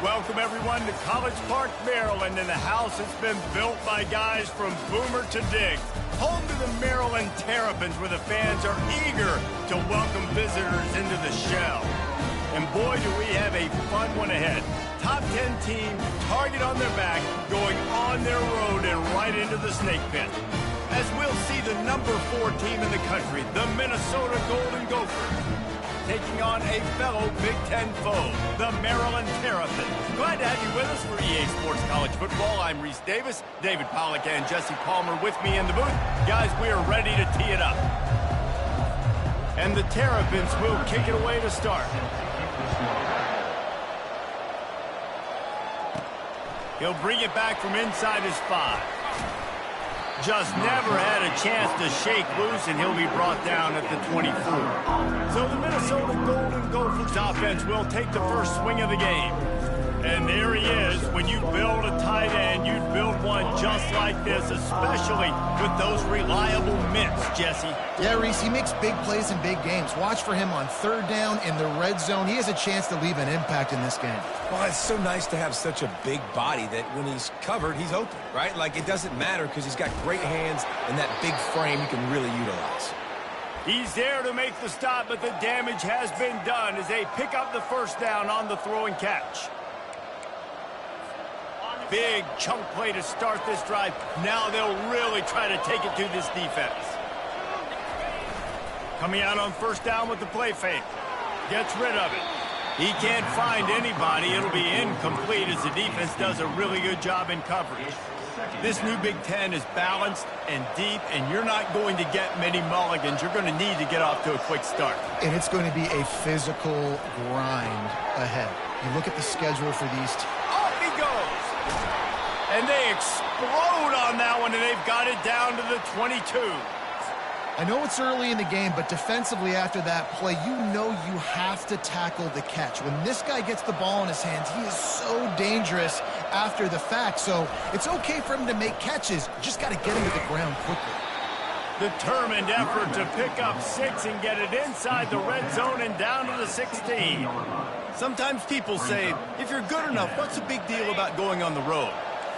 Welcome, everyone, to College Park, Maryland, and the house has been built by guys from Boomer to Diggs. Home to the Maryland Terrapins, where the fans are eager to welcome visitors into the shell. And boy, do we have a fun one ahead. Top 10 team, target on their back, going on their road and right into the snake pit. As we'll see the number 4 team in the country, the Minnesota Golden Gophers, taking on a fellow Big Ten foe, the Maryland Terrapins. Glad to have you with us for EA Sports College Football. I'm Reese Davis, David Pollack and Jesse Palmer with me in the booth. Guys, we are ready to tee it up. And the Terrapins will kick it away to start. He'll bring it back from inside his 5. Just never had a chance to shake loose, and he'll be brought down at the 24. So the Minnesota Golden Gophers offense will take the first swing of the game. And there he is. When you build a tight end, you build one just like this, especially with those reliable mitts, Jesse. Yeah, Reese, he makes big plays in big games. Watch for him on 3rd down in the red zone. He has a chance to leave an impact in this game. Well, it's so nice to have such a big body that when he's covered, he's open, right? Like, it doesn't matter because he's got great hands and that big frame he can really utilize. He's there to make the stop, but the damage has been done as they pick up the first down on the throw and catch. Big chunk play to start this drive. Now they'll really try to take it to this defense. Coming out on 1st down with the play fake. Gets rid of it. He can't find anybody. It'll be incomplete as the defense does a really good job in coverage. This new Big Ten is balanced and deep, and you're not going to get many mulligans. You're going to need to get off to a quick start. And it's going to be a physical grind ahead. You look at the schedule for these teams. Off he goes! And they explode on that one, and they've got it down to the 22. I know it's early in the game, but defensively after that play, you know you have to tackle the catch. When this guy gets the ball in his hands, he is so dangerous after the fact. So it's okay for him to make catches. You just got to get him to the ground quickly. Determined effort to pick up 6 and get it inside the red zone and down to the 16. Sometimes people say, if you're good enough, what's the big deal about going on the road?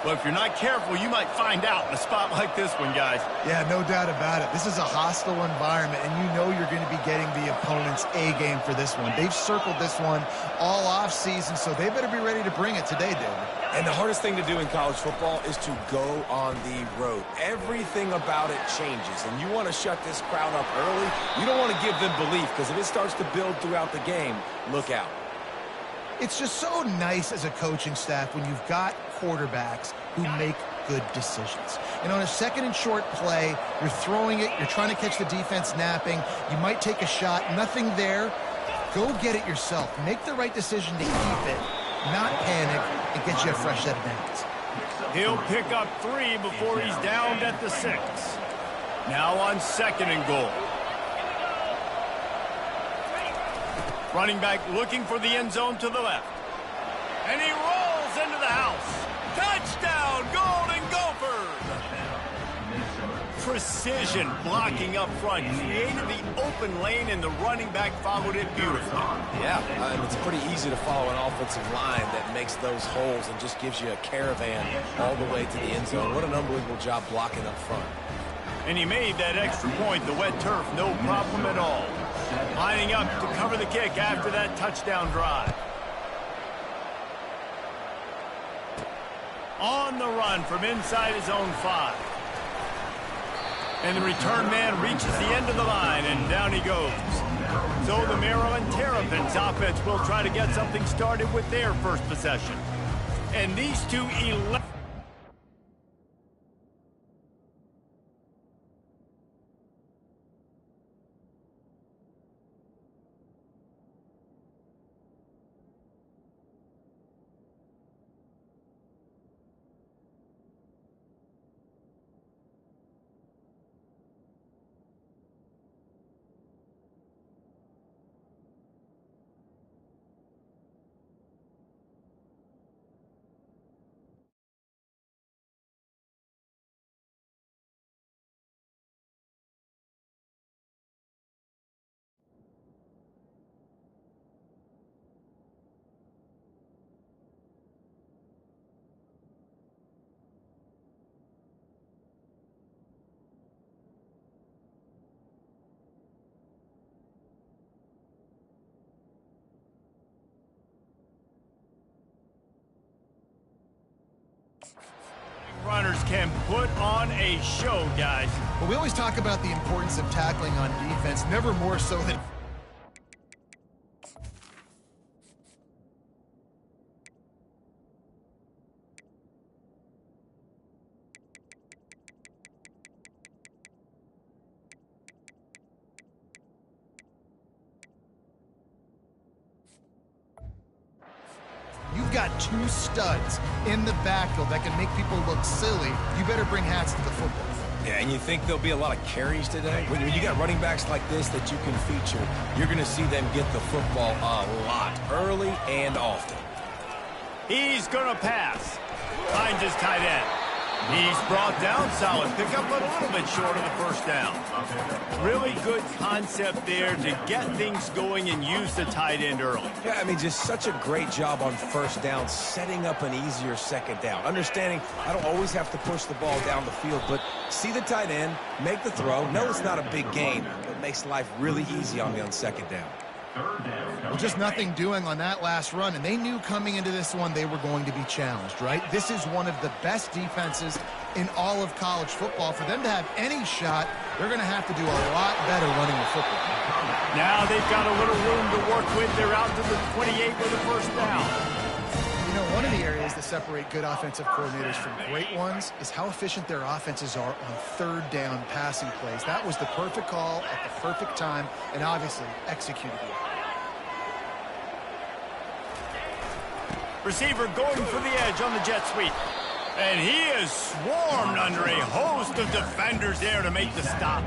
Well, if you're not careful, you might find out in a spot like this one, guys. Yeah, no doubt about it. This is a hostile environment, and you know you're going to be getting the opponent's A game for this one. They've circled this one all offseason, so they better be ready to bring it today, David. And the hardest thing to do in college football is to go on the road. Everything about it changes, and you want to shut this crowd up early. You don't want to give them belief, because if it starts to build throughout the game, look out. It's just so nice as a coaching staff when you've got quarterbacks who make good decisions. And on a 2nd and short play, you're throwing it, you're trying to catch the defense napping, you might take a shot, nothing there. Go get it yourself. Make the right decision to keep it, not panic, and get you a fresh set of downs. He'll pick up 3 before he's downed at the 6. Now on 2nd and goal. Running back looking for the end zone to the left. And he rolls into the house. Touchdown, Golden Gophers! Precision blocking up front. Created the open lane, and the running back followed it beautifully. Yeah, it's pretty easy to follow an offensive line that makes those holes and just gives you a caravan all the way to the end zone. What an unbelievable job blocking up front. And he made that extra point, the wet turf, no problem at all. Lining up to cover the kick after that touchdown drive. On the run from inside his own 5. And the return man reaches the end of the line, and down he goes. So the Maryland Terrapins offense will try to get something started with their first possession. And these two can put on a show, guys. Well, we always talk about the importance of tackling on defense, never more so than... You've got two studs in the backfield that can make people look silly. You better bring hats to the football. Yeah, and you think there'll be a lot of carries today? When you got running backs like this that you can feature, you're going to see them get the football a lot, early and often. He's going to pass. Finds his tight end. He's brought down, solid pickup, but a little bit short of the first down. Really good concept there to get things going and use the tight end early. Yeah, I mean, just such a great job on first down, setting up an easier second down. Understanding I don't always have to push the ball down the field, but see the tight end, make the throw. No, it's not a big gain, but makes life really easy on me on second down. Well, just nothing doing on that last run, and they knew coming into this one they were going to be challenged, right? This is one of the best defenses in all of college football. For them to have any shot, they're going to have to do a lot better running the football. Now they've got a little room to work with. They're out to the 28 with the first down. You know, one of the areas that separate good offensive coordinators from great ones is how efficient their offenses are on third down passing plays. That was the perfect call at the perfect time, and obviously executed well. Receiver going for the edge on the jet sweep. And he is swarmed under a host of defenders there to make the stop.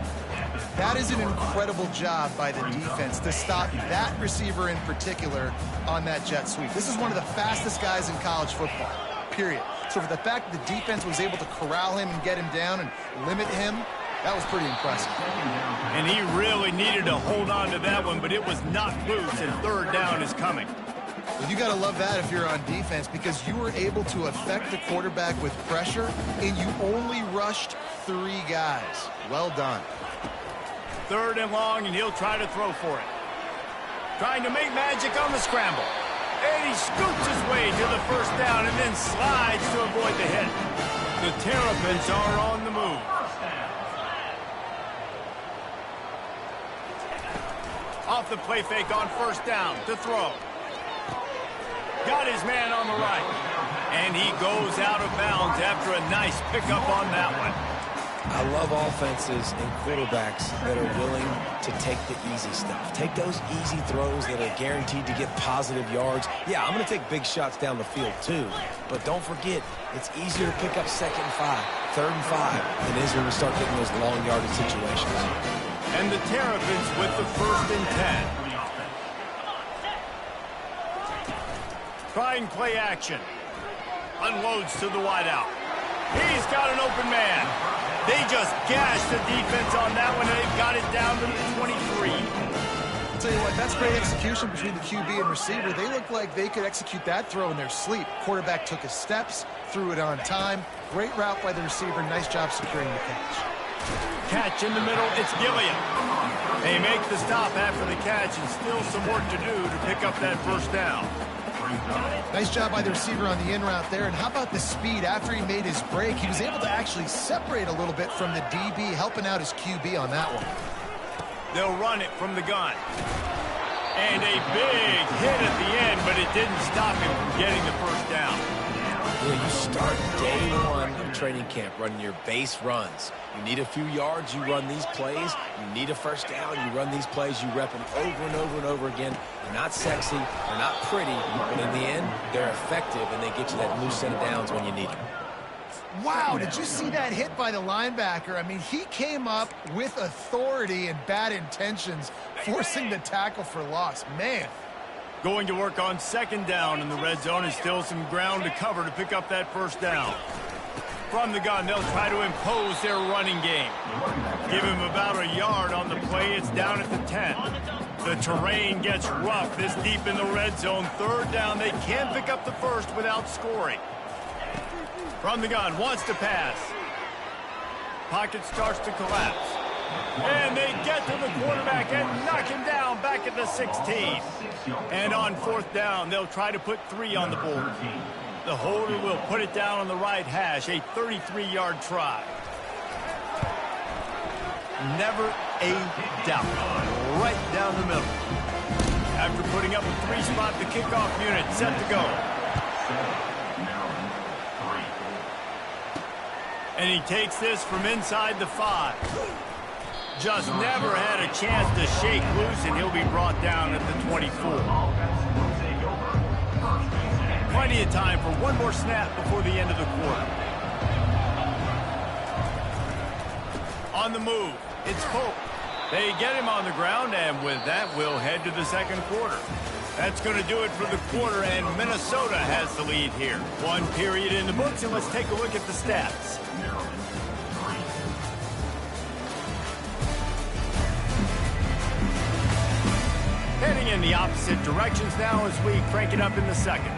That is an incredible job by the defense to stop that receiver in particular on that jet sweep. This is one of the fastest guys in college football, period. So for the fact that the defense was able to corral him and get him down and limit him, that was pretty impressive. And he really needed to hold on to that one, but it was knocked loose, and third down is coming. Well, you got to love that if you're on defense, because you were able to affect the quarterback with pressure, and you only rushed 3 guys. Well done. Third and long, and he'll try to throw for it. Trying to make magic on the scramble. And he scoots his way to the first down and then slides to avoid the hit. The Terrapins are on the move. Off the play fake on first down to throw. Got his man on the right. And he goes out of bounds after a nice pickup on that one. I love offenses and quarterbacks that are willing to take the easy stuff. Take those easy throws that are guaranteed to get positive yards. Yeah, I'm going to take big shots down the field too. But don't forget, it's easier to pick up second and 5, third and 5 than it is when we start getting those long yardage situations. And the Terrapins with the first and 10. Trying play action. Unloads to the wideout. He's got an open man. They just gashed the defense on that one, and they've got it down to the 23. I'll tell you what, that's great execution between the QB and receiver. They look like they could execute that throw in their sleep. Quarterback took his steps, threw it on time. Great route by the receiver. Nice job securing the catch. Catch in the middle. It's Gilliam. They make the stop after the catch, and still some work to do to pick up that first down. Nice job by the receiver on the in route there. And how about the speed after he made his break? He was able to actually separate a little bit from the DB, helping out his QB on that one. They'll run it from the gun. And a big hit at the end, but it didn't stop him from getting the first down. Yeah, you start day 1 of training camp running your base runs. You need a few yards, you run these plays. You need a first down, you run these plays. You rep them over and over and over again. They're not sexy, they're not pretty, but in the end, they're effective, and they get you that loose set of downs when you need them. Wow, did you see that hit by the linebacker? I mean, he came up with authority and bad intentions, forcing the tackle for loss. Man. Going to work on second down in the red zone, and still some ground to cover to pick up that first down. From the gun, they'll try to impose their running game. Give him about a yard on the play. It's down at the 10. The terrain gets rough this deep in the red zone. Third down, they can pick up the first without scoring. From the gun, wants to pass. Pocket starts to collapse. And they get to the quarterback and knock him down back at the 16. And on fourth down, they'll try to put 3 on the board. The holder will put it down on the right hash, a 33-yard try. Never a doubt. Right down the middle. After putting up a 3-spot, the kickoff unit set to go. And he takes this from inside the 5. Just never had a chance to shake loose, and he'll be brought down at the 24. Plenty of time for one more snap before the end of the quarter. On the move, it's Pope. They get him on the ground, and with that, we'll head to the second quarter. That's going to do it for the quarter, and Minnesota has the lead here. One period in the books, and let's take a look at the stats. Heading in the opposite directions now as we crank it up in the second.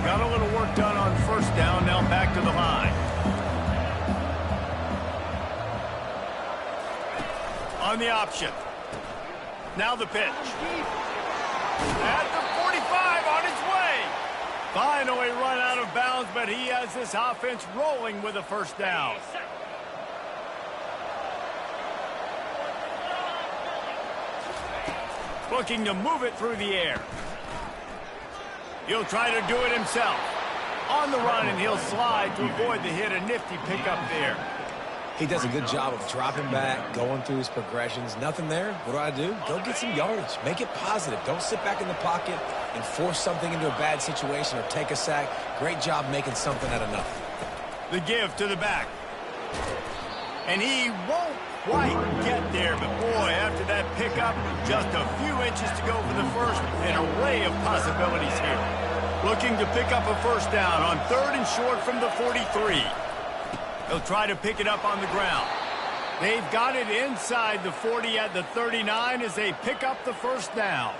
Got a little work done on first down, now back to the line. On the option. Now the pitch. At the 45, on his way. Finally run out of bounds, but he has this offense rolling with a first down. Looking to move it through the air. He'll try to do it himself. On the run, and he'll slide to avoid the hit. A nifty pickup there. He does a good job of dropping back, going through his progressions. Nothing there. What do? Go get some yardage. Make it positive. Don't sit back in the pocket and force something into a bad situation or take a sack. Great job making something out of nothing. The give to the back. And he won't quite get there, but boy, after that pickup, just a few inches to go for the first. An array of possibilities here. Looking to pick up a first down on 3rd and short from the 43. They'll try to pick it up on the ground. They've got it inside the 40 at the 39 as they pick up the first down.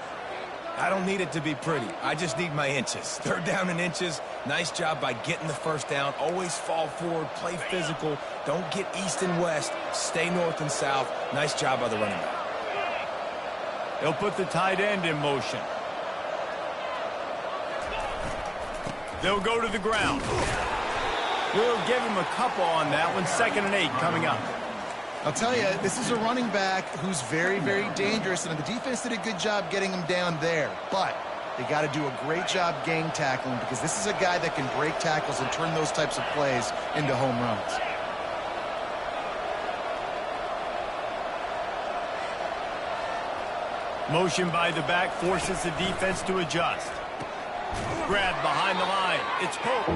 I don't need it to be pretty. I just need my inches. 3rd down and inches. Nice job by getting the first down. Always fall forward, play physical. Don't get east and west. Stay north and south. Nice job by the running back. They'll put the tight end in motion. They'll go to the ground. We'll give him a couple on that one. 2nd and 8 coming up. I'll tell you, this is a running back who's very, very dangerous, and the defense did a good job getting him down there. But they got to do a great job gang tackling because this is a guy that can break tackles and turn those types of plays into home runs. Motion by the back forces the defense to adjust. Grabbed behind the line. It's Pope.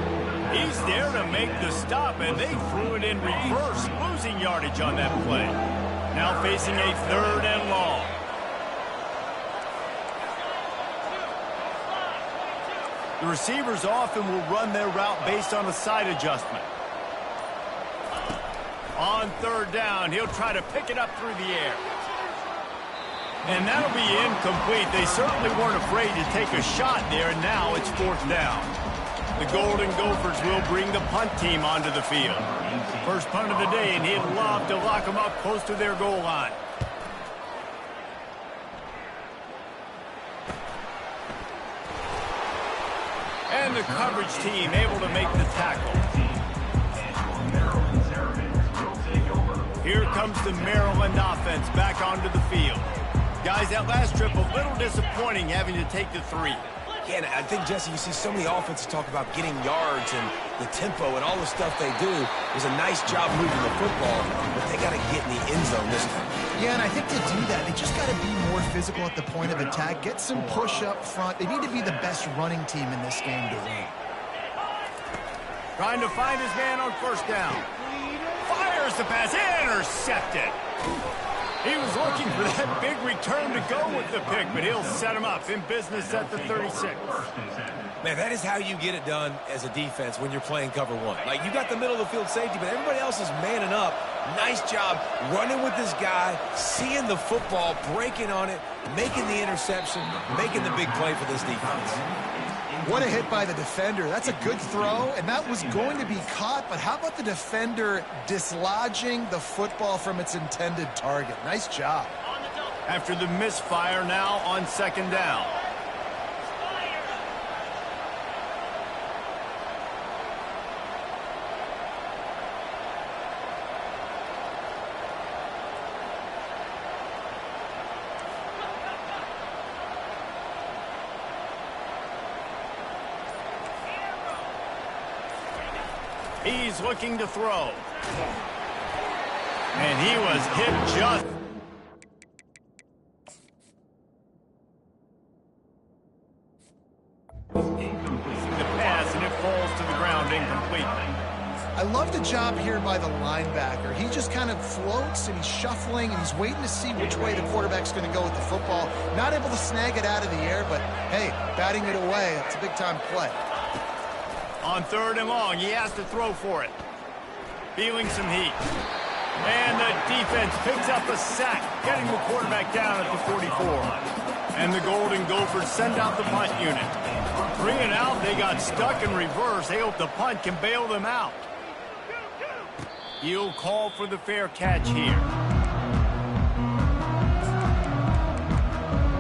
He's there to make the stop, and they threw it in reverse, losing yardage on that play. Now facing a 3rd and long. The receivers often will run their route based on a side adjustment. On 3rd down, he'll try to pick it up through the air. And that'll be incomplete. They certainly weren't afraid to take a shot there, and now it's 4th down. The Golden Gophers will bring the punt team onto the field. First punt of the day, and he'd love to lock them up close to their goal line. And the coverage team able to make the tackle. Here comes the Maryland offense back onto the field. Guys, that last trip, a little disappointing having to take the 3. Yeah, and I think, Jesse, you see so many offenses talk about getting yards and the tempo and all the stuff they do. It was a nice job moving the football, but they got to get in the end zone this time. Yeah, and I think to do that, they just got to be more physical at the point of attack, get some push up front. They need to be the best running team in this game to win. Trying to find his man on first down. Fires the pass, intercepted. He was looking for that big return to go with the pick, but he'll set him up in business at the 36. Man, that is how you get it done as a defense when you're playing cover 1. Like, you got the middle of the field safety, but everybody else is manning up. Nice job running with this guy, seeing the football, breaking on it, making the interception, making the big play for this defense. What a hit by the defender. That's a good throw, and that was going to be caught, but how about the defender dislodging the football from its intended target? Nice job. After the misfire, now on 2nd down. He's looking to throw. And he was hit just. The pass, and it falls to the ground incomplete. I love the job here by the linebacker. He just kind of floats, and he's shuffling, and he's waiting to see which way the quarterback's going to go with the football. Not able to snag it out of the air, but, hey, batting it away, it's a big-time play. On 3rd and long, he has to throw for it. Feeling some heat. And the defense picks up a sack, getting the quarterback down at the 44. And the Golden Gophers send out the punt unit. 3 and out, they got stuck in reverse. They hope the punt can bail them out. He'll call for the fair catch here.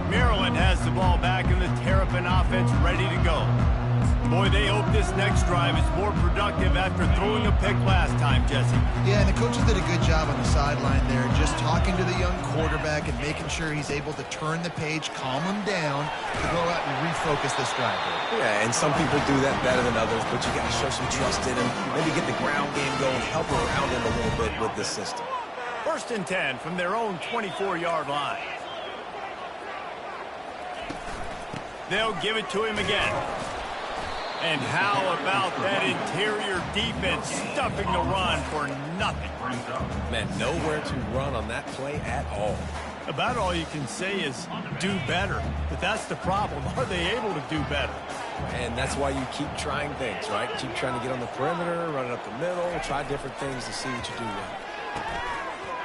Maryland has the ball back, and the Terrapin offense ready to go. Boy, they hope this next drive is more productive after throwing a pick last time, Jesse. Yeah, and the coaches did a good job on the sideline there, just talking to the young quarterback and making sure he's able to turn the page, calm him down, to go out and refocus this drive. Yeah, and some people do that better than others, but you got to show some trust in him. Maybe get the ground game going, help around him a little bit with the system. 1st and 10 from their own 24-yard line. They'll give it to him again. And how about that interior defense stuffing the run for nothing? Man, nowhere to run on that play at all. About all you can say is do better. But that's the problem. Are they able to do better? And that's why you keep trying things, right? Keep trying to get on the perimeter, run it up the middle, try different things to see what you do well.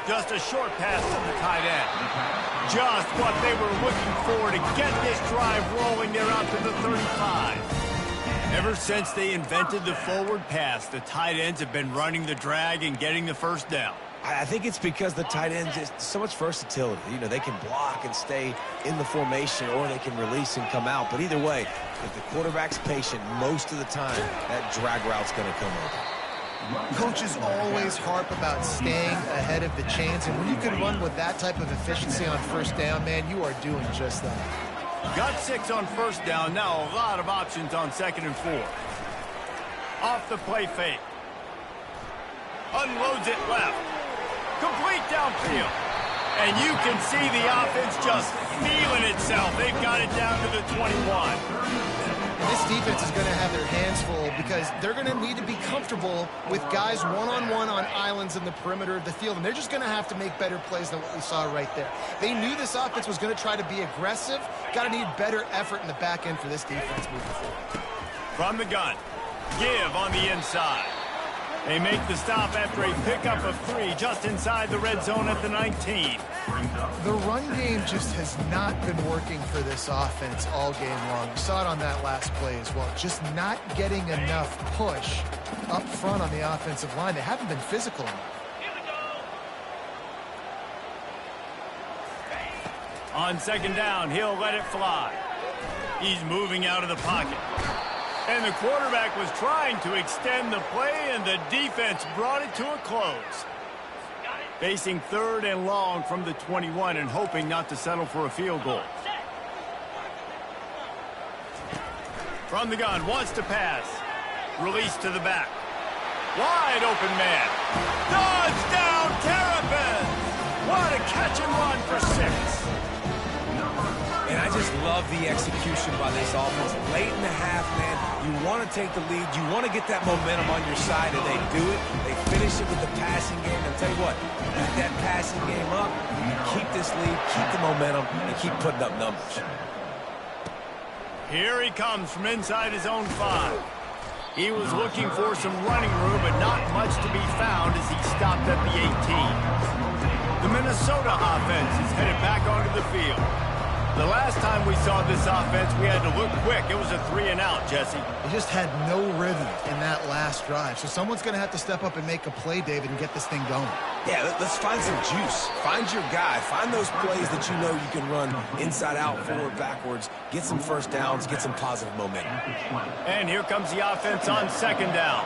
Just a short pass to the tight end. Just what they were looking for to get this drive rolling. They're out to the 35. Ever since they invented the forward pass, the tight ends have been running the drag and getting the first down. I think it's because the tight ends is so much versatility. You know, they can block and stay in the formation, or they can release and come out. But either way, if the quarterback's patient most of the time, that drag route's going to come over. Coaches always harp about staying ahead of the chains, and when you can run with that type of efficiency on 1st down, man, you are doing just that. Got 6 on 1st down. Now a lot of options on 2nd and 4. Off the play fake. Unloads it left. Complete downfield. And you can see the offense just feeling itself. They've got it down to the 21. This defense is going to have their hands full because they're going to need to be comfortable with guys one-on-one on islands in the perimeter of the field, and they're just going to have to make better plays than what we saw right there. They knew this offense was going to try to be aggressive. Got to need better effort in the back end for this defense moving forward. From the gun, give on the inside. They make the stop after a pickup of 3 just inside the red zone at the 19. The run game just has not been working for this offense all game long. You saw it on that last play as well. Just not getting enough push up front on the offensive line. They haven't been physical enough. On 2nd down, he'll let it fly. He's moving out of the pocket. And the quarterback was trying to extend the play, and the defense brought it to a close. Facing 3rd and long from the 21 and hoping not to settle for a field goal. From the gun, wants to pass. Release to the back. Wide open man. Touchdown, Terrapins! What a catch and run for 6. And I just love the execution by this offense. Late in the half, man, you want to take the lead. You want to get that momentum on your side, and they do it. They finish it with the passing game. I'll tell you what, keep that passing game up. You keep this lead, keep the momentum, and keep putting up numbers. Here he comes from inside his own 5. He was looking for some running room, but not much to be found as he stopped at the 18. The Minnesota offense is headed back onto the field. The last time we saw this offense, we had to look quick. It was a 3 and out, Jesse. They just had no rhythm in that last drive. So someone's going to have to step up and make a play, David, and get this thing going. Yeah, let's find some juice. Find your guy. Find those plays that you know you can run inside out, forward, backwards. Get some 1st downs. Get some positive momentum. And here comes the offense on 2nd down.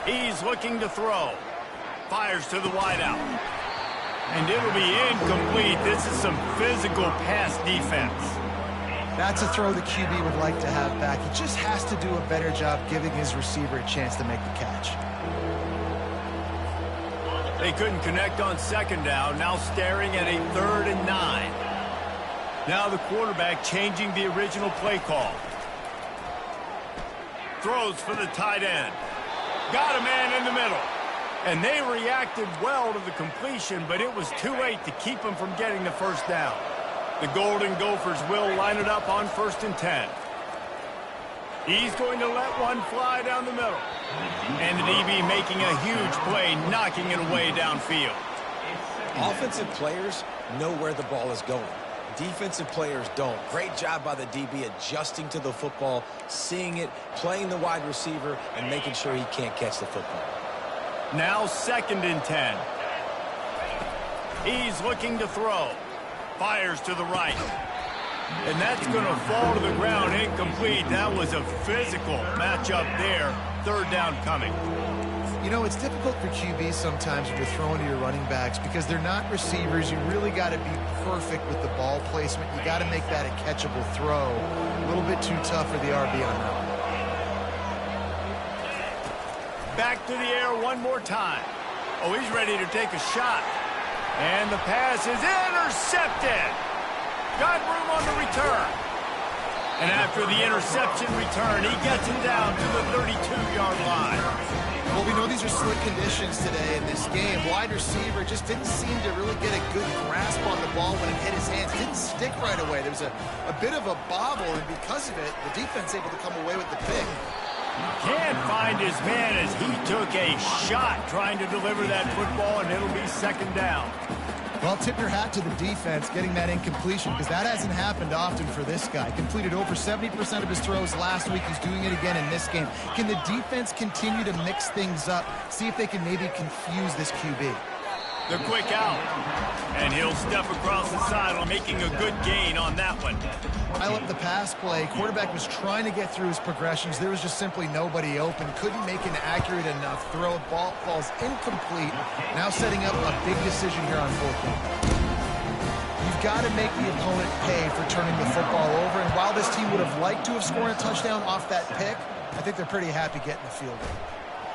He's looking to throw. Fires to the wideout. And it'll be incomplete. This is some physical pass defense. That's a throw the QB would like to have back. He just has to do a better job giving his receiver a chance to make the catch. They couldn't connect on second down, now staring at a 3rd and 9. Now the quarterback changing the original play call. Throws for the tight end. Got a man in the middle. And they reacted well to the completion, but it was too late to keep him from getting the first down. The Golden Gophers will line it up on 1st and 10. He's going to let one fly down the middle. And the DB making a huge play, knocking it away downfield. Offensive players know where the ball is going. Defensive players don't. Great job by the DB adjusting to the football, seeing it, playing the wide receiver, and making sure he can't catch the football. Now 2nd and 10. He's looking to throw. Fires to the right. And that's going to fall to the ground, incomplete. That was a physical matchup there. 3rd down coming. You know, it's difficult for QBs sometimes when you're throwing to your running backs because they're not receivers. You really got to be perfect with the ball placement. You got to make that a catchable throw. A little bit too tough for the RB on that one. Back to the air one more time. Oh, he's ready to take a shot. And the pass is intercepted. Got room on the return. And after the interception return, he gets it down to the 32-yard line. Well, we know these are slick conditions today in this game. Wide receiver just didn't seem to really get a good grasp on the ball when it hit his hands. Didn't stick right away. There was a bit of a bobble, and because of it, the defense able to come away with the pick. Can't find his man as he took a shot trying to deliver that football, and it'll be 2nd down. Well, tip your hat to the defense getting that incompletion because that hasn't happened often for this guy. Completed over 70% of his throws last week. He's doing it again in this game. Can the defense continue to mix things up? See if they can maybe confuse this QB. The quick out. And he'll step across the sideline, making a good gain on that one. Pile up the pass play. Quarterback was trying to get through his progressions. There was just simply nobody open. Couldn't make an accurate enough throw. Ball falls incomplete. Now setting up a big decision here on 4th down. You've got to make the opponent pay for turning the football over. And while this team would have liked to have scored a touchdown off that pick, I think they're pretty happy getting the field goal.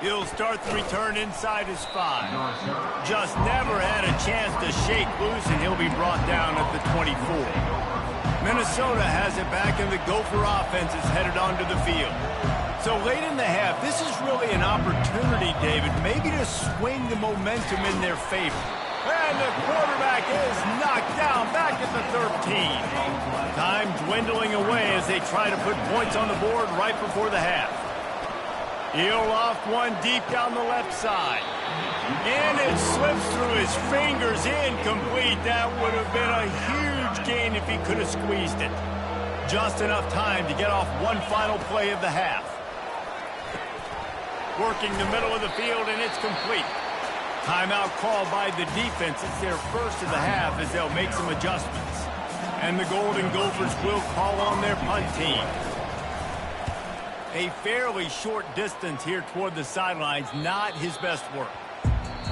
He'll start the return inside his 5. Just never had a chance to shake loose, and he'll be brought down at the 24. Minnesota has it back, and the Gopher offense is headed onto the field. So late in the half, this is really an opportunity, David, maybe to swing the momentum in their favor. And the quarterback is knocked down back at the 13. Time dwindling away as they try to put points on the board right before the half. He'll loft one deep down the left side. And it slips through his fingers, incomplete. That would have been a huge gain if he could have squeezed it. Just enough time to get off one final play of the half. Working the middle of the field, and it's complete. Timeout called by the defense. It's their first of the half as they'll make some adjustments. And the Golden Gophers will call on their punt team. A fairly short distance here toward the sidelines, not his best work.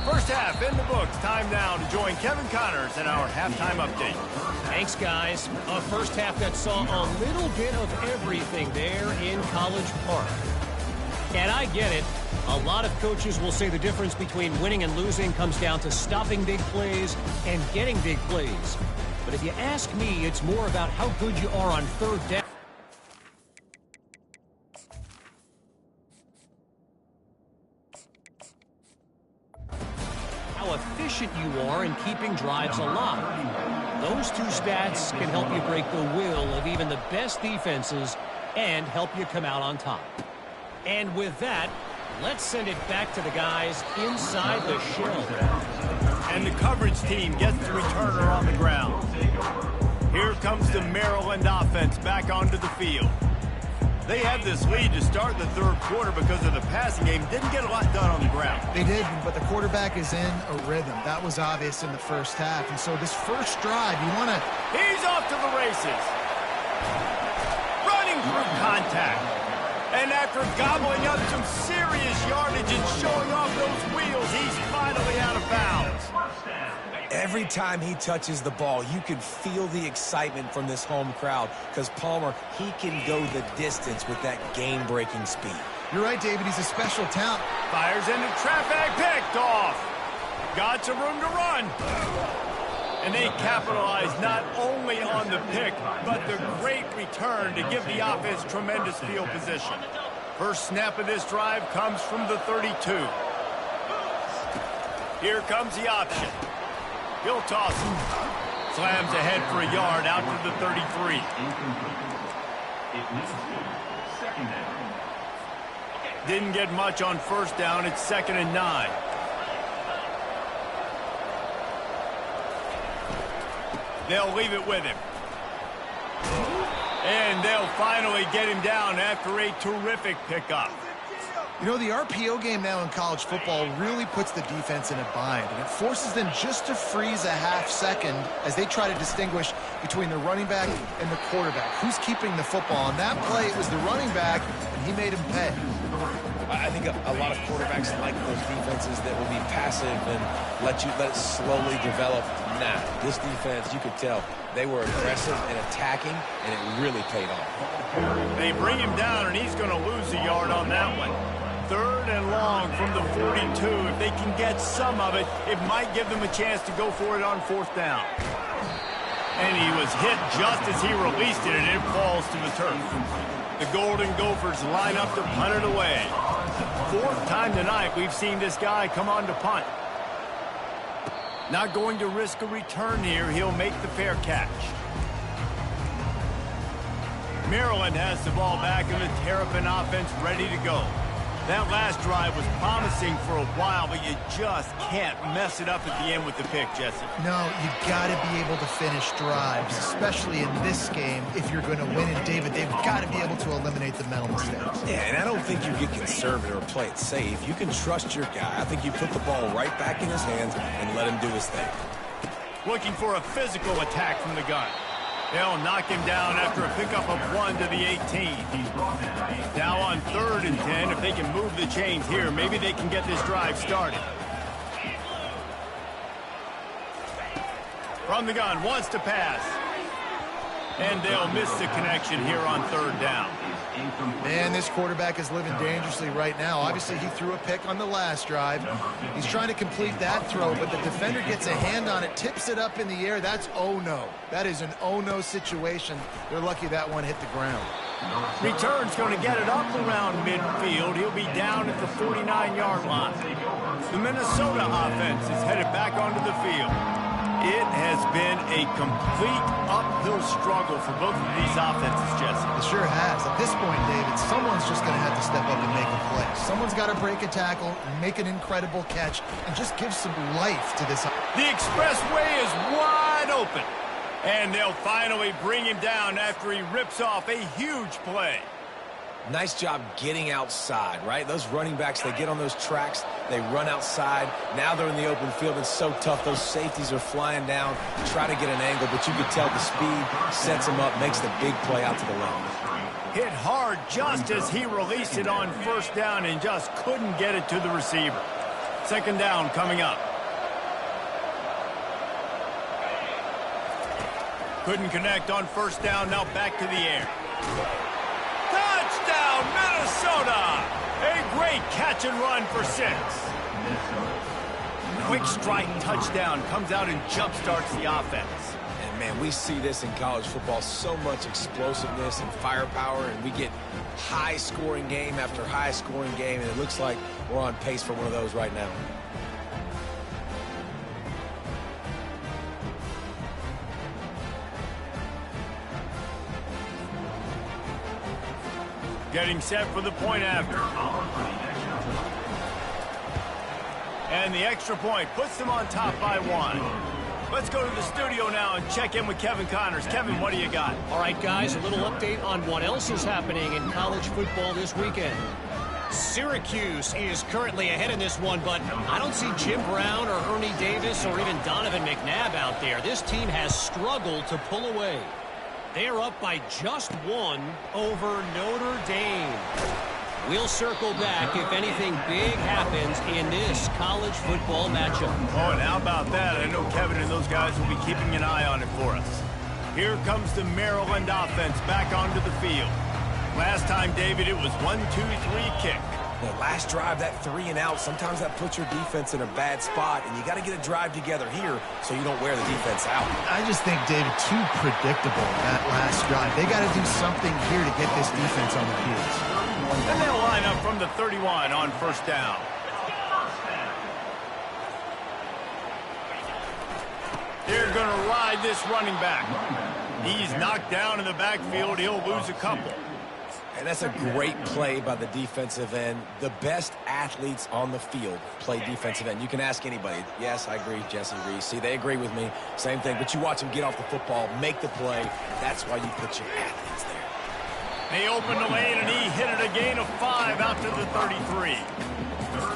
First half in the books. Time now to join Kevin Connors in our halftime update. Thanks, guys. A first half that saw a little bit of everything there in College Park. And I get it. A lot of coaches will say the difference between winning and losing comes down to stopping big plays and getting big plays. But if you ask me, it's more about how good you are on 3rd down. How efficient you are in keeping drives alive. Those two stats can help you break the will of even the best defenses and help you come out on top. And with that, let's send it back to the guys inside the shell. And the coverage team gets the returner on the ground. Here comes the Maryland offense back onto the field. They had this lead to start the 3rd quarter because of the passing game. Didn't get a lot done on the ground. They did, but the quarterback is in a rhythm. That was obvious in the first half. And so this first drive, you want to... He's off to the races. Running through contact. And after gobbling up some serious yardage and showing off those wheels, he's finally out of bounds. Every time he touches the ball, you can feel the excitement from this home crowd because Palmer, he can go the distance with that game-breaking speed. You're right, David. He's a special talent. Fires into traffic, picked off. Got some room to run. And they capitalize not only on the pick, but the great return to give the offense tremendous field position. First snap of this drive comes from the 32. Here comes the option. He'll toss it. Slams ahead for a yard out to the 33. Didn't get much on first down. It's 2nd and 9. They'll leave it with him. And they'll finally get him down after a terrific pickup. You know, the RPO game now in college football really puts the defense in a bind, and it forces them just to freeze a half second as they try to distinguish between the running back and the quarterback. Who's keeping the football? On that play, it was the running back, and he made him pay. I think a lot of quarterbacks like those defenses that will be passive and let it slowly develop. Nah, this defense, you could tell, they were aggressive and attacking, and it really paid off. They bring him down, and he's going to lose a yard on that one. 3rd and long from the 42. If they can get some of it, it might give them a chance to go for it on 4th down. And he was hit just as he released it, and it falls to the turf. The Golden Gophers line up to punt it away. 4th time tonight we've seen this guy come on to punt. Not going to risk a return here. He'll make the fair catch. Maryland has the ball back, and the Terrapin offense ready to go. That last drive was promising for a while, but you just can't mess it up at the end with the pick, Jesse. No, you got to be able to finish drives, especially in this game if you're going to win. And, David, they've got to be able to eliminate the mental mistakes. Yeah, and I don't think you get conservative or play it safe. You can trust your guy. I think you put the ball right back in his hands and let him do his thing. Looking for a physical attack from the gun. They'll knock him down after a pickup of 1 to the 18. Now on 3rd and 10, if they can move the chains here, maybe they can get this drive started. From the gun, wants to pass. And they'll miss the connection here on 3rd down. Man, this quarterback is living dangerously right now. Obviously, he threw a pick on the last drive. He's trying to complete that throw, but the defender gets a hand on it, tips it up in the air. That's oh-no. That is an oh-no situation. They're lucky that one hit the ground. Return's going to get it up around midfield. He'll be down at the 49-yard line. The Minnesota offense is headed back onto the field. It has been a complete uphill struggle for both of these offenses, Jesse. It sure has. At this point, David, someone's just going to have to step up and make a play. Someone's got to break a tackle, make an incredible catch, and just give some life to this. The expressway is wide open. And they'll finally bring him down after he rips off a huge play. Nice job getting outside, right? Those running backs, they get on those tracks, they run outside. Now they're in the open field. It's so tough. Those safeties are flying down, try to get an angle, but you can tell the speed sets him up, makes the big play out to the left. Hit hard just as he released it on 1st down and just couldn't get it to the receiver. 2nd down coming up. Couldn't connect on 1st down, now back to the air. Touchdown, Minnesota! A great catch and run for 6. Quick strike touchdown comes out and jump-starts the offense. And, man, we see this in college football, so much explosiveness and firepower, and we get high-scoring game after high-scoring game, and it looks like we're on pace for one of those right now. Getting set for the point after. And the extra point puts them on top by 1. Let's go to the studio now and check in with Kevin Connors. Kevin, what do you got? All right, guys, a little update on what else is happening in college football this weekend. Syracuse is currently ahead in this one, but I don't see Jim Brown or Ernie Davis or even Donovan McNabb out there. This team has struggled to pull away. They are up by just 1 over Notre Dame. We'll circle back if anything big happens in this college football matchup. Oh, and how about that? I know Kevin and those guys will be keeping an eye on it for us. Here comes the Maryland offense back onto the field. Last time, David, it was 1-2-3 kick. The last drive, that 3 and out, sometimes that puts your defense in a bad spot, and you got to get a drive together here so you don't wear the defense out. I just think, David, too predictable that last drive. They got to do something here to get this defense on their heels. And they'll line up from the 31 on first down. They're going to ride this running back. He's knocked down in the backfield. He'll lose a couple. And that's a great play by the defensive end. The best athletes on the field play defensive end. You can ask anybody. Yes, I agree, Jesse Reese. See, they agree with me. Same thing. But you watch them get off the football, make the play. That's why you put your athletes there. They opened the lane, and he hit it a gain of 5 out to the 33.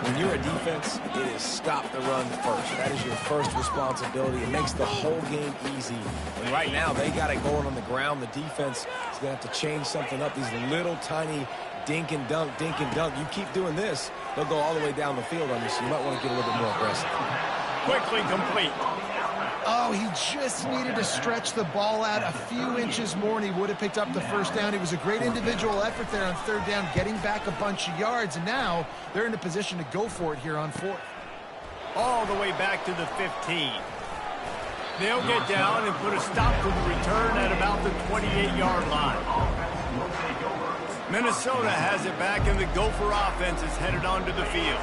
When you're a defense, it is stop the run first. That is your first responsibility. It makes the whole game easy. And right now, they got it going on the ground. The defense is going to have to change something up. These little tiny dink and dunk. You keep doing this, they'll go all the way down the field on you, so you might want to get a little bit more aggressive. Quickly complete. Oh, he just needed to stretch the ball out a few inches more, and he would have picked up the first down. It was a great individual effort there on third down, getting back a bunch of yards, and now they're in a position to go for it here on fourth. All the way back to the 15. They'll get down and put a stop to the return at about the 28-yard line. Minnesota has it back, and the Gopher offense is headed onto the field.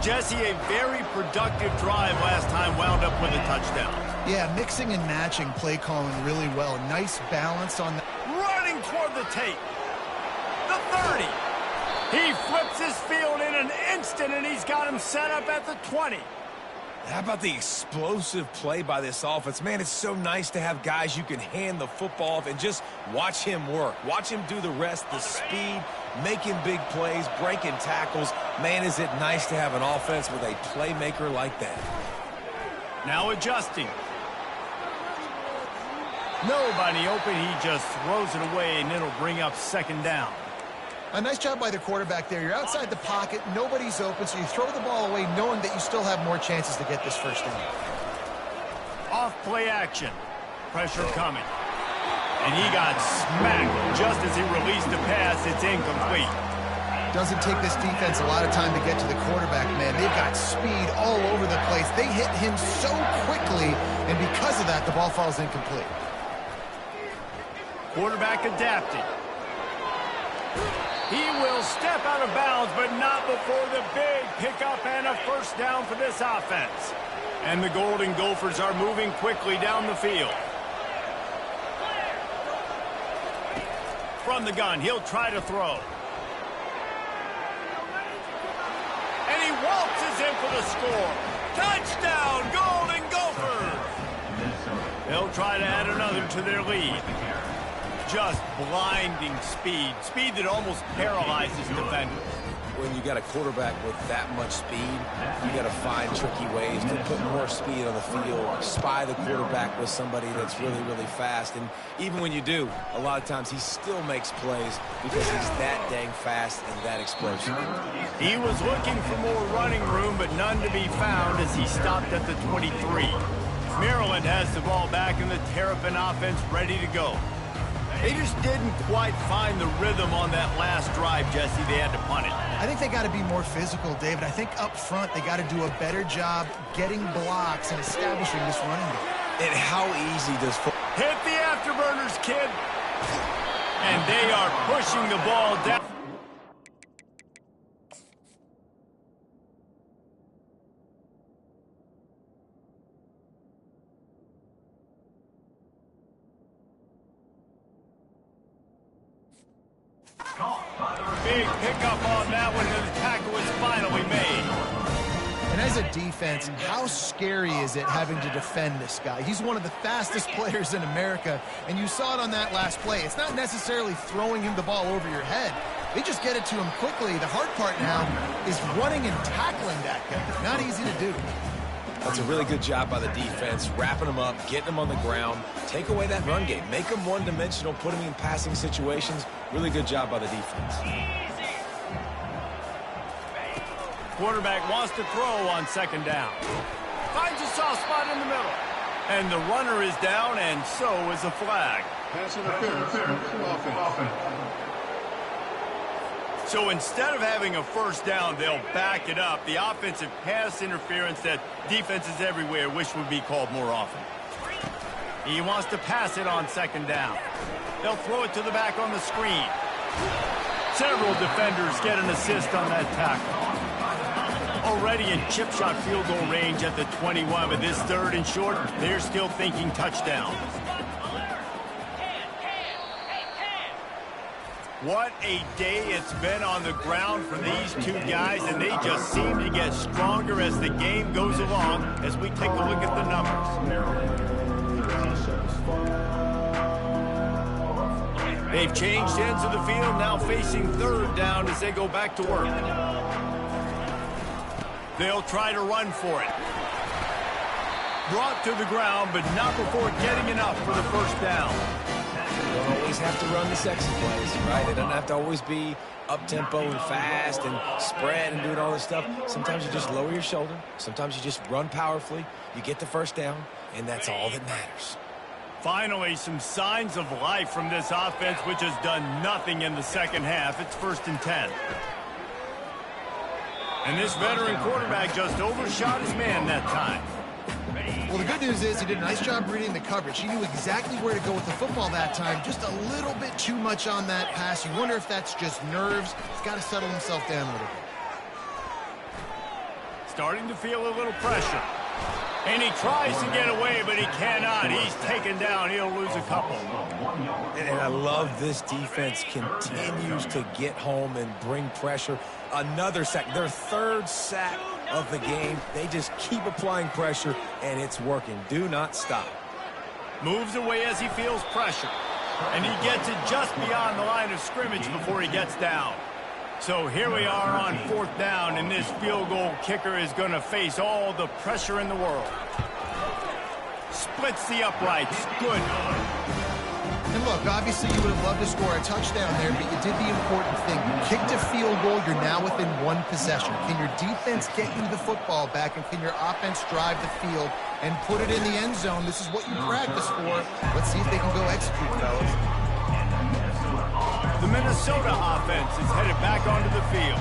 Jesse, a very productive drive last time wound up with a touchdown. Yeah, mixing and matching play calling really well. Nice balance on the... Running toward the tape. The 30. He flips his field in an instant, and he's got him set up at the 20. How about the explosive play by this offense? Man, it's so nice to have guys you can hand the football off and just watch him work. Watch him do the rest, the speed, making big plays, breaking tackles. Man, is it nice to have an offense with a playmaker like that. Now adjusting. Nobody open. He just throws it away, and it'll bring up second down. A nice job by the quarterback there. You're outside the pocket, nobody's open, so you throw the ball away knowing that you still have more chances to get this first down. Off play action. Pressure coming. And he got smacked just as he released the pass. It's incomplete. Doesn't take this defense a lot of time to get to the quarterback, man. They've got speed all over the place. They hit him so quickly, and because of that, the ball falls incomplete. Quarterback adapted. He will step out of bounds, but not before the big pickup and a first down for this offense. And the Golden Gophers are moving quickly down the field. From the gun, he'll try to throw. And he waltzes in for the score. Touchdown, Golden Gophers! They'll try to add another to their lead. Just blinding speed. Speed that almost paralyzes defenders. When you got a quarterback with that much speed, you got to find tricky ways to put more speed on the field, spy the quarterback with somebody that's really, really fast. And even when you do, a lot of times he still makes plays because he's that dang fast and that explosive. He was looking for more running room, but none to be found as he stopped at the 23. Maryland has the ball back and the Terrapin offense ready to go. They just didn't quite find the rhythm on that last drive, Jesse. They had to punt it. I think they got to be more physical, David. I think up front they got to do a better job getting blocks and establishing this running game. And how easy does... Hit the afterburners, kid. And they are pushing the ball down. Big pickup on that one, and the tackle is finally made. And as a defense, how scary is it having to defend this guy? He's one of the fastest players in America, and you saw it on that last play. It's not necessarily throwing him the ball over your head. They just get it to him quickly. The hard part now is running and tackling that guy. Not easy to do. That's a really good job by the defense, wrapping them up, getting them on the ground, take away that run game, make them one-dimensional, put them in passing situations. Really good job by the defense. Quarterback wants to throw on second down. Finds a soft spot in the middle. And the runner is down, and so is a flag. Pass interference. Offense. So instead of having a first down, they'll back it up. The offensive pass interference that defenses everywhere wish would be called more often. He wants to pass it on second down. They'll throw it to the back on the screen. Several defenders get an assist on that tackle. Already in chip shot field goal range at the 21, but this third and short, they're still thinking touchdown. What a day it's been on the ground for these two guys, and they just seem to get stronger as the game goes along as we take a look at the numbers. They've changed ends of the field, now facing third down as they go back to work. They'll try to run for it. Brought to the ground, but not before getting enough for the first down. You don't always have to run the sexy plays, right? It doesn't have to always be up-tempo and fast and spread and doing all this stuff. Sometimes you just lower your shoulder. Sometimes you just run powerfully. You get the first down, and that's all that matters. Finally, some signs of life from this offense, which has done nothing in the second half. It's 1st and 10. And this veteran quarterback just overshot his man that time. Well, the good news is he did a nice job reading the coverage. He knew exactly where to go with the football that time. Just a little bit too much on that pass. You wonder if that's just nerves. He's got to settle himself down a little bit. Starting to feel a little pressure. And he tries to get away, but he cannot. He's taken down. He'll lose a couple. And I love this defense continues to get home and bring pressure. Another sack, their third sack of the game. They just keep applying pressure, and it's working. Do not stop. Moves away as he feels pressure. And he gets it just beyond the line of scrimmage before he gets down. So here we are on 4th down, and this field goal kicker is going to face all the pressure in the world. Splits the uprights. Good. And look, obviously you would have loved to score a touchdown there, but you did the important thing. You kicked a field goal, you're now within one possession. Can your defense get you the football back, and can your offense drive the field and put it in the end zone? This is what you practice for. Let's see if they can go execute, fellas. The Minnesota offense is headed back onto the field.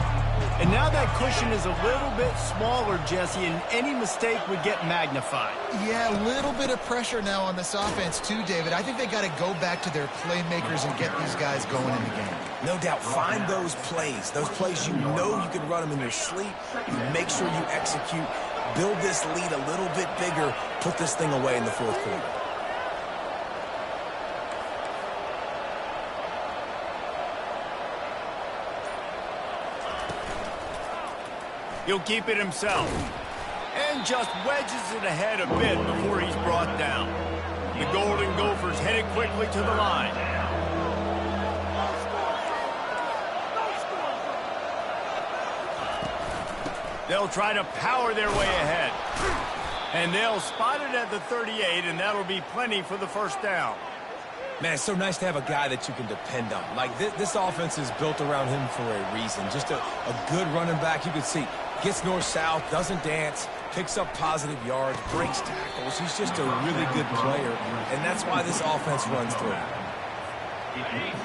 And now that cushion is a little bit smaller, Jesse, and any mistake would get magnified. Yeah, a little bit of pressure now on this offense too, David. I think they got to go back to their playmakers and get these guys going in the game. No doubt, find those plays you know you can run them in your sleep. You make sure you execute. Build this lead a little bit bigger. Put this thing away in the 4th quarter. He'll keep it himself. And just wedges it ahead a bit before he's brought down. The Golden Gophers headed quickly to the line. They'll try to power their way ahead. And they'll spot it at the 38, and that'll be plenty for the first down. Man, it's so nice to have a guy that you can depend on. Like, this offense is built around him for a reason. Just a good running back. You can see, gets north-south, doesn't dance, picks up positive yards, breaks tackles. He's just a really good player, and that's why this offense runs through.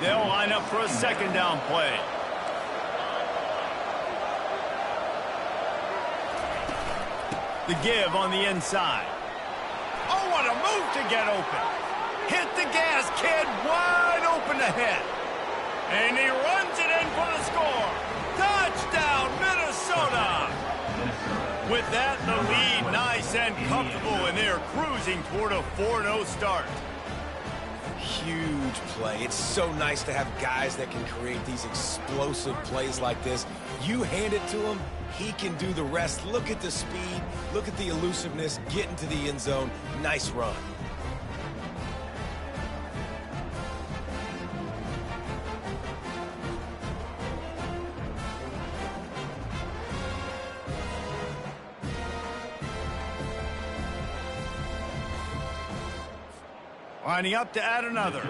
They'll line up for a second down play. The give on the inside. Oh, what a move to get open. Hit the gas, kid, wide open ahead. And he runs it in for the score. Touchdown, Minnesota. With that, the lead nice and comfortable, and they're cruising toward a 4-0 start. Huge play. It's so nice to have guys that can create these explosive plays like this. You hand it to him, he can do the rest. Look at the speed. Look at the elusiveness. Get into the end zone. Nice run. Lining up to add another.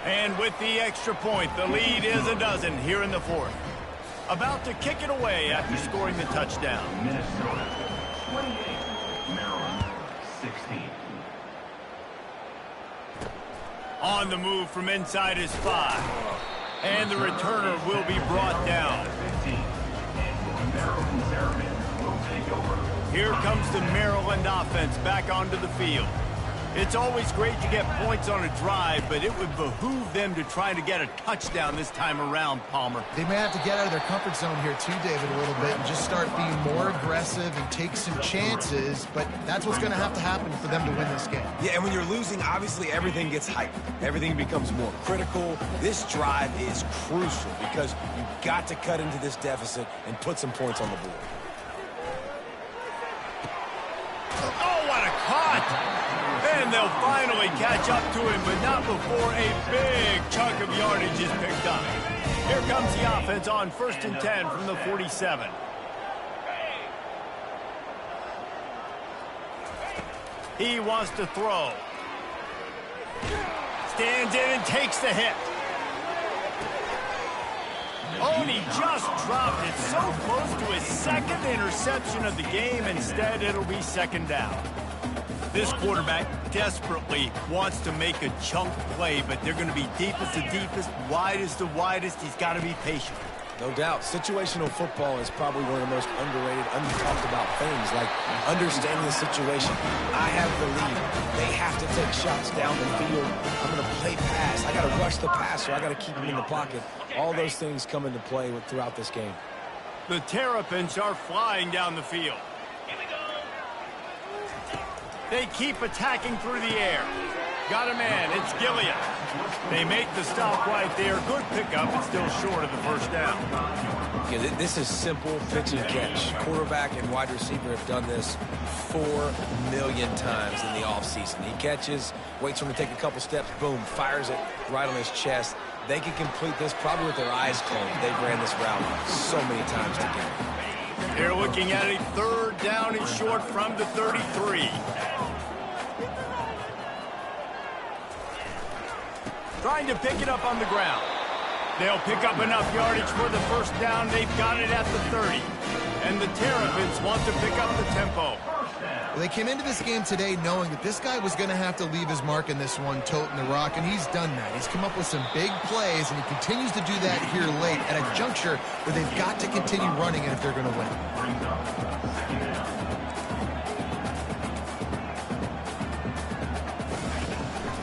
And with the extra point, the lead is a dozen here in the fourth. About to kick it away after scoring the touchdown. Minnesota 28, Maryland 16. On the move from inside his 5. And the returner will be brought down. 15. And Maryland Terrapins will take over. Here comes the Maryland offense back onto the field. It's always great to get points on a drive, but it would behoove them to try to get a touchdown this time around, Palmer. They may have to get out of their comfort zone here too, David, a little bit and just start being more aggressive and take some chances, but that's what's going to happen for them to win this game. Yeah, and when you're losing, obviously everything gets hyped. Everything becomes more critical. This drive is crucial because you've got to cut into this deficit and put some points on the board. Oh, what a cut! And they'll finally catch up to him, but not before a big chunk of yardage is picked up. Here comes the offense on 1st and 10 from the 47. He wants to throw. Stands in and takes the hit. Oh, and he just dropped it so close to his second interception of the game. Instead, it'll be second down. This quarterback desperately wants to make a chunk play, but they're going to be deep as the deepest, wide as the widest. He's got to be patient. No doubt. Situational football is probably one of the most underrated, under-talked about things, like understanding the situation. I have the lead. They have to take shots down the field. I'm going to play pass. I got to rush the passer. I got to keep him in the pocket. All those things come into play throughout this game. The Terrapins are flying down the field. They keep attacking through the air. Got a man. It's Gilliam. They make the stop right there. Good pickup, but still short of the first down. Yeah, this is simple pitch and catch. Quarterback and wide receiver have done this 4 million times in the offseason. He catches, waits for him to take a couple steps, boom, fires it right on his chest. They can complete this probably with their eyes closed. They've ran this route so many times together. They're looking at a 3rd down and short from the 33. Trying to pick it up on the ground. They'll pick up enough yardage for the first down. They've got it at the 30. And the Terrapins want to pick up the tempo. Well, they came into this game today knowing that this guy was going to have to leave his mark in this one, toting the rock, and he's done that. He's come up with some big plays, and he continues to do that here late at a juncture where they've got to continue running it if they're going to win.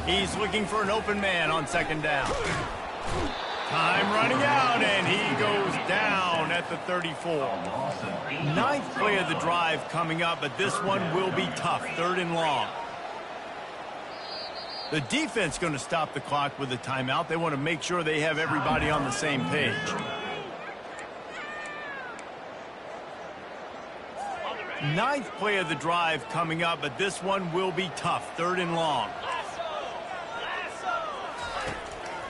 He's looking for an open man on 2nd down. Time running out, and he goes down at the 34. 9th play of the drive coming up, but this one will be tough. 3rd and long. The defense going to stop the clock with a timeout. They want to make sure they have everybody on the same page. Ninth play of the drive coming up, but this one will be tough. 3rd and long.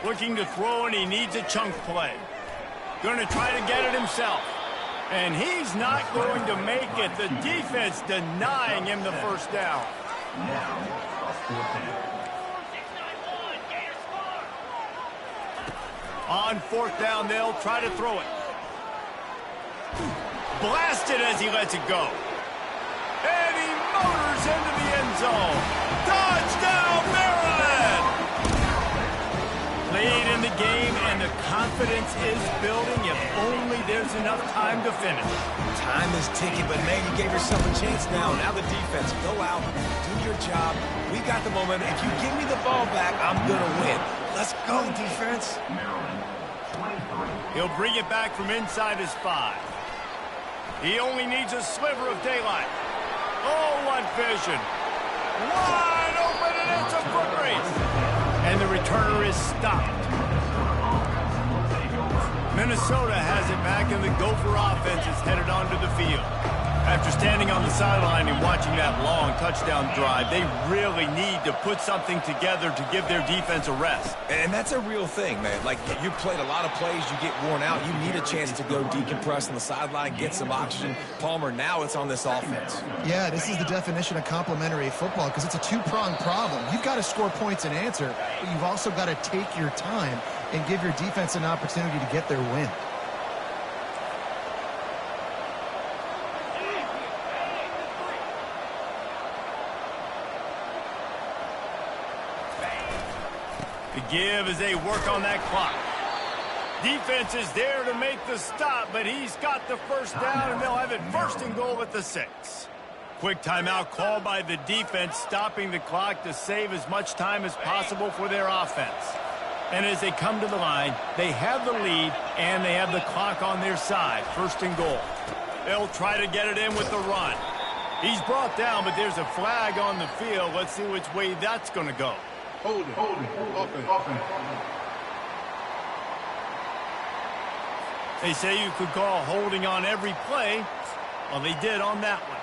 Looking to throw, and he needs a chunk play. Going to try to get it himself. And he's not going to make it. The defense denying him the first down. On 4th down, they'll try to throw it. Blasted as he lets it go. And he motors into the end zone. Touchdown, Maryland! Lead in the game, and the confidence is building. If only there's enough time to finish. Time is ticking, but man, you gave yourself a chance now. Now the defense, go out, do your job. We got the momentum. If you give me the ball back, I'm going to win. Let's go, defense. He'll bring it back from inside his 5. He only needs a sliver of daylight. Oh, what vision. Wide open, and it's a foot race. And the returner is stopped. Minnesota has it back, and the Gopher offense is headed onto the field. After standing on the sideline and watching that long touchdown drive, they really need to put something together to give their defense a rest. And that's a real thing, man. Like, you played a lot of plays, you get worn out, you need a chance to go decompress on the sideline, get some oxygen. Palmer, now it's on this offense. Yeah, this is the definition of complementary football because it's a two-pronged problem. You've got to score points and answer, but you've also got to take your time and give your defense an opportunity to get their win. The give as they work on that clock. Defense is there to make the stop, but he's got the first down, and they'll have it first and goal at the 6. Quick timeout called by the defense, stopping the clock to save as much time as possible for their offense. And as they come to the line, they have the lead, and they have the clock on their side. First and goal. They'll try to get it in with the run. He's brought down, but there's a flag on the field. Let's see which way that's going to go. Hold it. Offense. They say you could call holding on every play. Well, they did on that one.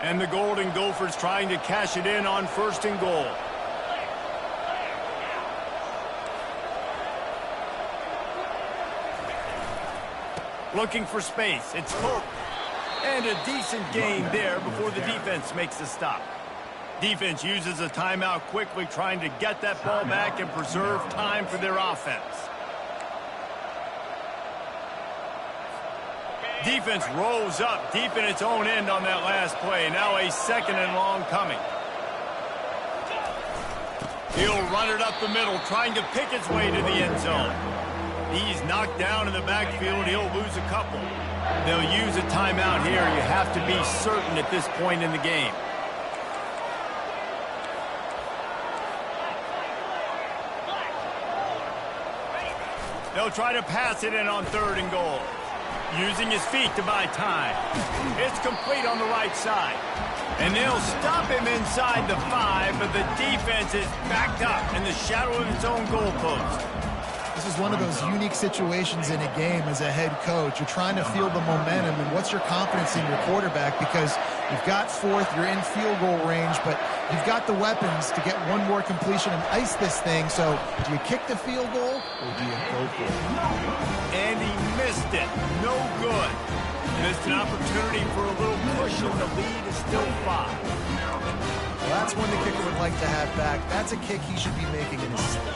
And the Golden Gophers trying to cash it in on first and goal. Looking for space. It's Colt. And a decent gain there before the defense makes the stop. Defense uses a timeout quickly, trying to get that ball back and preserve time for their offense. Defense rolls up deep in its own end on that last play. Now a second and long coming. He'll run it up the middle, trying to pick its way to the end zone. He's knocked down in the backfield. He'll lose a couple. They'll use a timeout here. You have to be certain at this point in the game. They'll try to pass it in on third and goal. Using his feet to buy time. It's complete on the right side. And they'll stop him inside the 5, but the defense is backed up in the shadow of its own goalpost. This is one of those unique situations in a game as a head coach. You're trying to feel the momentum, and what's your confidence in your quarterback? Because you've got fourth, you're in field goal range, but you've got the weapons to get one more completion and ice this thing. So do you kick the field goal, or do you go for it? And he missed it. No good. Missed an opportunity for a little push, and the lead is still 5. Well, that's one the kicker would like to have back. That's a kick he should be making in his sleep.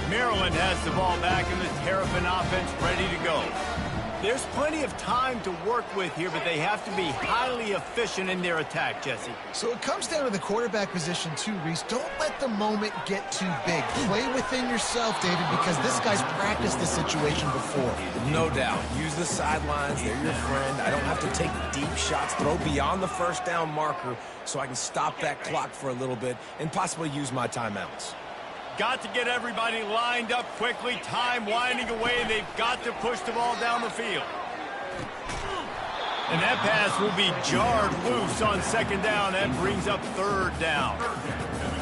Maryland has the ball back and the Terrapin offense ready to go. There's plenty of time to work with here, but they have to be highly efficient in their attack, Jesse. So it comes down to the quarterback position too, Reese. Don't let the moment get too big. Play within yourself, David, because this guy's practiced the situation before. No doubt. Use the sidelines. They're your friend. I don't have to take deep shots, throw beyond the first down marker so I can stop that clock for a little bit and possibly use my timeouts. Got to get everybody lined up quickly. Time winding away. They've got to push the ball down the field. And that pass will be jarred loose on second down. That brings up third down.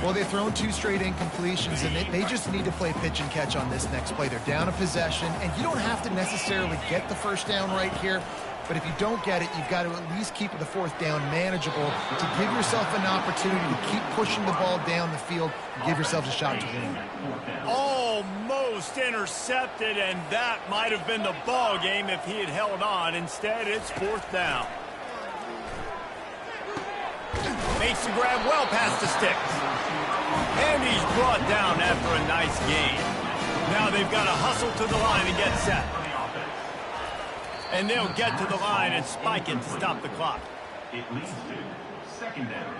Well, they've thrown 2 straight incompletions, and they just need to play pitch and catch on this next play. They're down a possession, and you don't have to necessarily get the first down right here. But if you don't get it, you've got to at least keep the fourth down manageable to give yourself an opportunity to keep pushing the ball down the field and give yourselves a shot to win. Almost intercepted, and that might have been the ball game if he had held on. Instead, it's fourth down. Makes the grab well past the sticks. And he's brought down after a nice gain. Now they've got to hustle to the line and get set. And they'll get to the line and spike it to stop the clock. It leads to second down.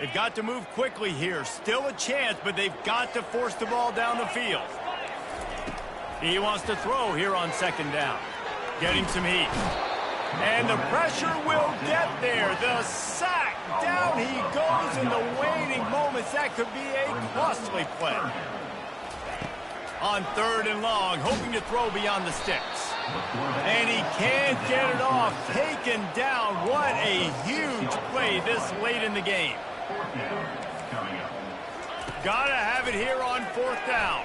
They've got to move quickly here. Still a chance, but they've got to force the ball down the field. He wants to throw here on second down. Getting some heat. And the pressure will get there. The sack. Down he goes in the waning moments. That could be a costly play. On third and long, hoping to throw beyond the sticks. And he can't get it off. Taken down. What a huge play this late in the game. Gotta have it here on fourth down.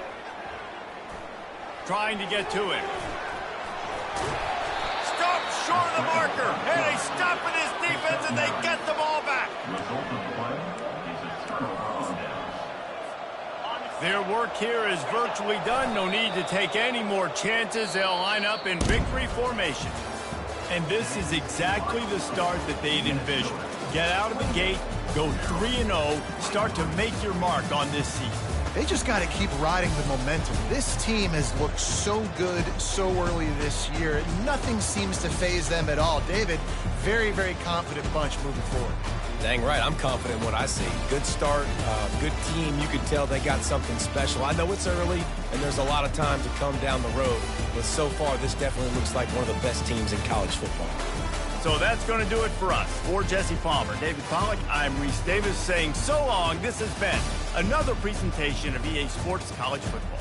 trying to get to him. Stop short of the marker, and they stop in his defense, and they get the ball back. Result of the play is a turnover on downs. Their work here is virtually done. No need to take any more chances. They'll line up in victory formation. And this is exactly the start that they'd envisioned. Get out of the gate, go 3-0, start to make your mark on this season. They just got to keep riding the momentum. This team has looked so good so early this year. Nothing seems to faze them at all. David, very, very confident bunch moving forward. Dang right, I'm confident in what I see. Good start, good team. You can tell they got something special. I know it's early, and there's a lot of time to come down the road, but so far, this definitely looks like one of the best teams in college football. So that's going to do it for us. For Jesse Palmer, David Pollack, I'm Reese Davis saying so long. This has been another presentation of EA Sports College Football.